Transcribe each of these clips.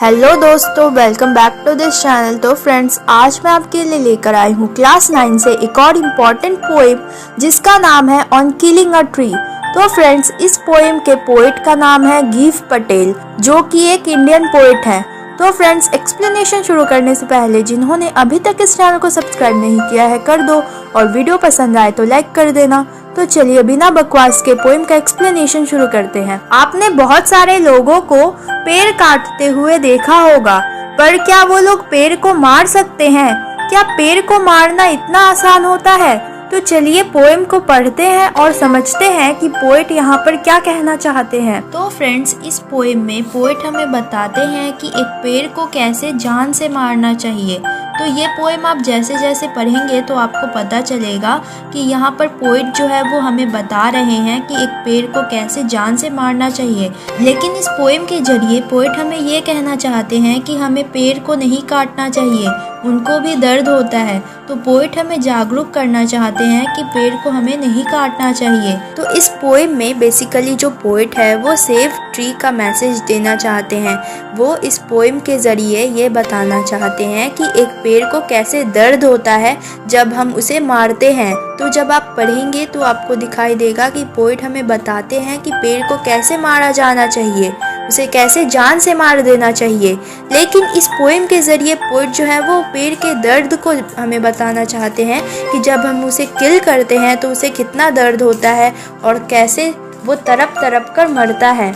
Hello दोस्तों, welcome back to this channel. तो friends, आज मैं आपके लिए लेकर आई हूँ क्लास 9 से एक और इम्पॉर्टेंट पोएम जिसका नाम है ऑन किलिंग अ ट्री। तो फ्रेंड्स, इस पोएम के पोएट का नाम है गीव पटेल, जो कि एक इंडियन पोएट है। तो फ्रेंड्स, एक्सप्लेनेशन शुरू करने से पहले जिन्होंने अभी तक इस चैनल को सब्सक्राइब नहीं किया है कर दो, और वीडियो पसंद आए तो लाइक कर देना। तो चलिए बिना बकवास के पोएम का एक्सप्लेनेशन शुरू करते हैं। आपने बहुत सारे लोगों को पेड़ काटते हुए देखा होगा, पर क्या वो लोग पेड़ को मार सकते हैं? क्या पेड़ को मारना इतना आसान होता है? तो चलिए पोएम को पढ़ते हैं और समझते हैं कि पोएट यहाँ पर क्या कहना चाहते हैं। तो फ्रेंड्स, इस पोएम में पोएट हमें बताते हैं कि एक पेड़ को कैसे जान से मारना चाहिए। तो ये पोएम आप जैसे जैसे पढ़ेंगे तो आपको पता चलेगा कि यहाँ पर पोएट जो है वो हमें बता रहे हैं कि एक पेड़ को कैसे जान से मारना चाहिए। लेकिन इस पोएम के जरिए पोएट हमें ये कहना चाहते हैं कि हमें पेड़ को नहीं काटना चाहिए, उनको भी दर्द होता है। तो पोएट हमें जागरूक करना चाहते हैं कि पेड़ को हमें नहीं काटना चाहिए। तो इस पोएम में बेसिकली जो पोएट है वो सेव ट्री का मैसेज देना चाहते हैं। वो इस पोएम के ज़रिए ये बताना चाहते हैं कि एक पेड़ को कैसे दर्द होता है जब हम उसे मारते हैं। तो जब आप पढ़ेंगे तो आपको दिखाई देगा कि पोएट हमें बताते हैं कि पेड़ को कैसे मारा जाना चाहिए, उसे कैसे जान से मार देना चाहिए। लेकिन इस पोएम के ज़रिए पोएट जो है वो पेड़ के दर्द को हमें बताना चाहते हैं कि जब हम उसे किल करते हैं तो उसे कितना दर्द होता है और कैसे वो तड़प तड़प कर मरता है।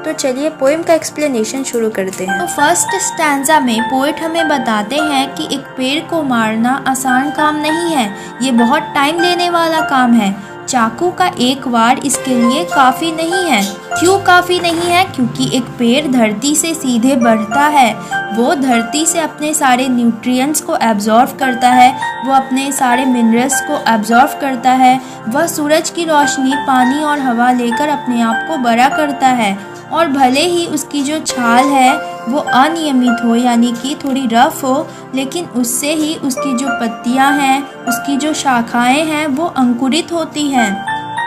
तो चलिए पोएम का एक्सप्लेनेशन शुरू करते हैं। तो फर्स्ट स्टैंजा में पोएट हमें बताते हैं कि एक पेड़ को मारना आसान काम नहीं है, ये बहुत टाइम लेने वाला काम है। चाकू का एक वार इसके लिए काफ़ी नहीं है। क्यों काफ़ी नहीं है? क्योंकि एक पेड़ धरती से सीधे बढ़ता है, वो धरती से अपने सारे न्यूट्रिएंट्स को एब्जॉर्व करता है, वो अपने सारे मिनरल्स को एब्जॉर्व करता है, वह सूरज की रोशनी, पानी और हवा लेकर अपने आप को बड़ा करता है। और भले ही उसकी जो छाल है वो अनियमित हो, यानी कि थोड़ी रफ हो, लेकिन उससे ही उसकी जो पत्तियां हैं, उसकी जो शाखाएं हैं वो अंकुरित होती हैं।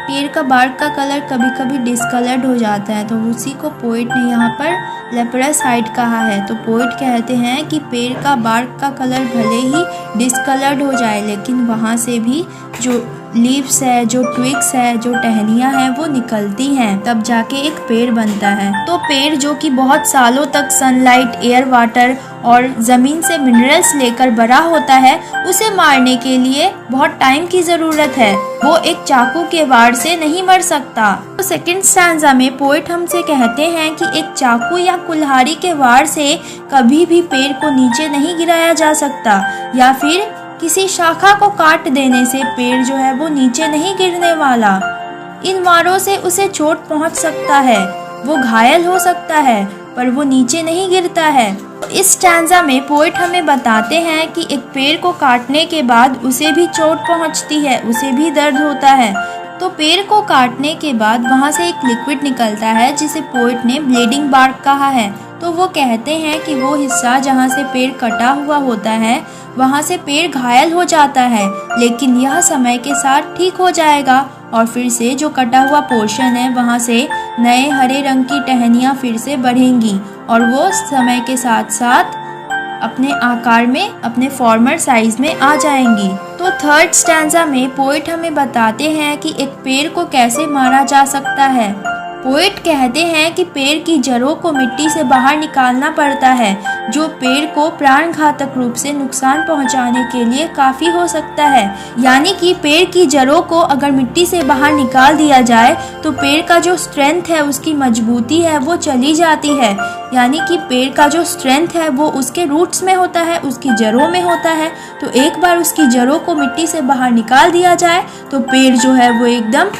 पेड़ का बार्क का कलर कभी कभी डिस्कलर्ड हो जाता है, तो उसी को पोएट ने यहाँ पर लेप्रासाइड कहा है। तो पोएट कहते हैं कि पेड़ का बार्क का कलर भले ही डिस्कलर्ड हो जाए, लेकिन वहाँ से भी जो लीव्स है, जो ट्विग्स है, जो टहनियाँ हैं वो निकलती हैं, तब जाके एक पेड़ बनता है। तो पेड़ जो कि बहुत सालों तक सनलाइट, एयर, वाटर और ज़मीन से मिनरल्स लेकर बड़ा होता है, उसे मारने के लिए बहुत टाइम की ज़रूरत है, वो एक चाकू के वार से नहीं मर सकता। तो सेकंड स्टैंजा में पोएट हमसे कहते हैं कि एक चाकू या कुल्हाड़ी के वार से कभी भी पेड़ को नीचे नहीं गिराया जा सकता, या फिर किसी शाखा को काट देने से पेड़ जो है वो नीचे नहीं गिरने वाला। इन वारों से उसे चोट पहुंच सकता है, वो घायल हो सकता है, पर वो नीचे नहीं गिरता है। इस स्टैंजा में पोएट हमें बताते हैं कि एक पेड़ को काटने के बाद उसे भी चोट पहुंचती है, उसे भी दर्द होता है। तो पेड़ को काटने के बाद वहाँ से एक लिक्विड निकलता है जिसे पोएट ने ब्लीडिंग बार्क कहा है। तो वो कहते हैं कि वो हिस्सा जहाँ से पेड़ कटा हुआ होता है वहाँ से पेड़ घायल हो जाता है, लेकिन यह समय के साथ ठीक हो जाएगा और फिर से जो कटा हुआ पोर्शन है वहाँ से नए हरे रंग की टहनियाँ फिर से बढ़ेंगी और वो समय के साथ साथ अपने आकार में, अपने फॉर्मर साइज में आ जाएंगी। तो थर्ड स्टैंजा में पोएट हमें बताते हैं कि एक पेड़ को कैसे मारा जा सकता है। पोएट कहते हैं कि पेड़ की जड़ों को मिट्टी से बाहर निकालना पड़ता है, जो पेड़ को प्राणघातक रूप से नुकसान पहुंचाने के लिए काफ़ी हो सकता है। यानी कि पेड़ की जड़ों को अगर मिट्टी से बाहर निकाल दिया जाए तो पेड़ का जो स्ट्रेंथ है, उसकी मजबूती है, वो चली जाती है। यानी कि पेड़ का जो स्ट्रेंथ है वो उसके रूट्स में होता है, उसकी जड़ों में होता है। तो एक बार उसकी जड़ों को मिट्टी से बाहर निकाल दिया जाए तो पेड़ जो है वो एकदम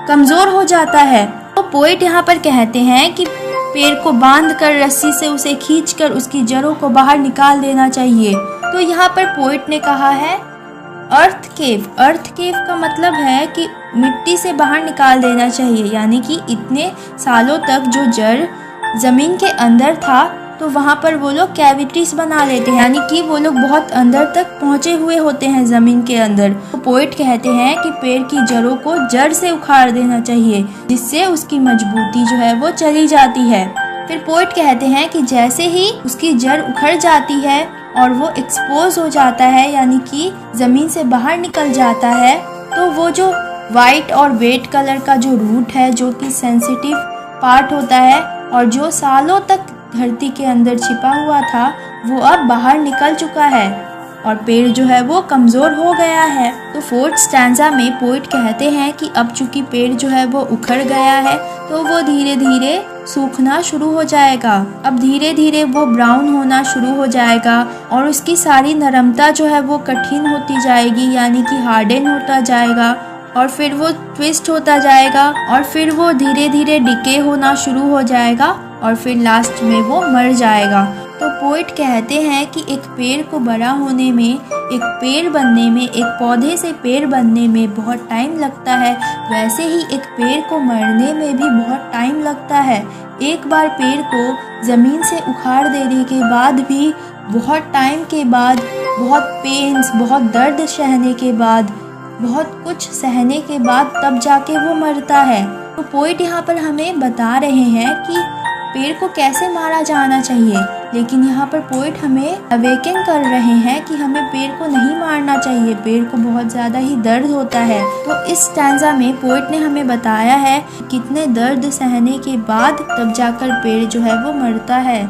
कमज़ोर हो जाता है। तो पोएट यहाँ पर कहते हैं कि पेड़ को बांधकर रस्सी से उसे खींचकर उसकी जड़ों को बाहर निकाल देना चाहिए। तो यहाँ पर पोएट ने कहा है अर्थ केव। अर्थ केव का मतलब है कि मिट्टी से बाहर निकाल देना चाहिए, यानी कि इतने सालों तक जो जड़ ज़मीन के अंदर था तो वहाँ पर वो लोग कैविटीज बना लेते हैं, यानी कि वो लोग बहुत अंदर तक पहुँचे हुए होते हैं ज़मीन के अंदर। तो पोएट कहते हैं कि पेड़ की जड़ों को जड़ से उखाड़ देना चाहिए, जिससे उसकी मजबूती जो है वो चली जाती है। फिर पोएट कहते हैं कि जैसे ही उसकी जड़ उखड़ जाती है और वो एक्सपोज हो जाता है, यानी कि जमीन से बाहर निकल जाता है, तो वो जो वाइट और वेट कलर का जो रूट है, जो कि सेंसिटिव पार्ट होता है और जो सालों तक धरती के अंदर छिपा हुआ था, वो अब बाहर निकल चुका है और पेड़ जो है वो कमज़ोर हो गया है। तो फोर्थ स्टैंजा में पोएट कहते हैं कि अब चूंकि पेड़ जो है वो उखड़ गया है, तो वो धीरे धीरे सूखना शुरू हो जाएगा। अब धीरे धीरे वो ब्राउन होना शुरू हो जाएगा और उसकी सारी नरमता जो है वो कठिन होती जाएगी, यानी कि हार्डन होता जाएगा और फिर वो ट्विस्ट होता जाएगा और फिर वो धीरे धीरे डिके होना शुरू हो जाएगा और फिर लास्ट में वो मर जाएगा। तो पोएट कहते हैं कि एक पेड़ को बड़ा होने में, एक पेड़ बनने में, एक पौधे से पेड़ बनने में बहुत टाइम लगता है, वैसे ही एक पेड़ को मरने में भी बहुत टाइम लगता है। एक बार पेड़ को ज़मीन से उखाड़ देने के बाद भी बहुत टाइम के बाद, बहुत पेन्स, बहुत दर्द सहने के बाद, बहुत कुछ सहने के बाद तब जाके वो मरता है। तो पोएट यहाँ पर हमें बता रहे हैं कि पेड़ को कैसे मारा जाना चाहिए, लेकिन यहाँ पर पोएट हमें अवेकन कर रहे हैं कि हमें पेड़ को नहीं मारना चाहिए, पेड़ को बहुत ज़्यादा ही दर्द होता है। तो इस स्टैंजा में पोएट ने हमें बताया है कितने दर्द सहने के बाद तब जाकर पेड़ जो है वो मरता है।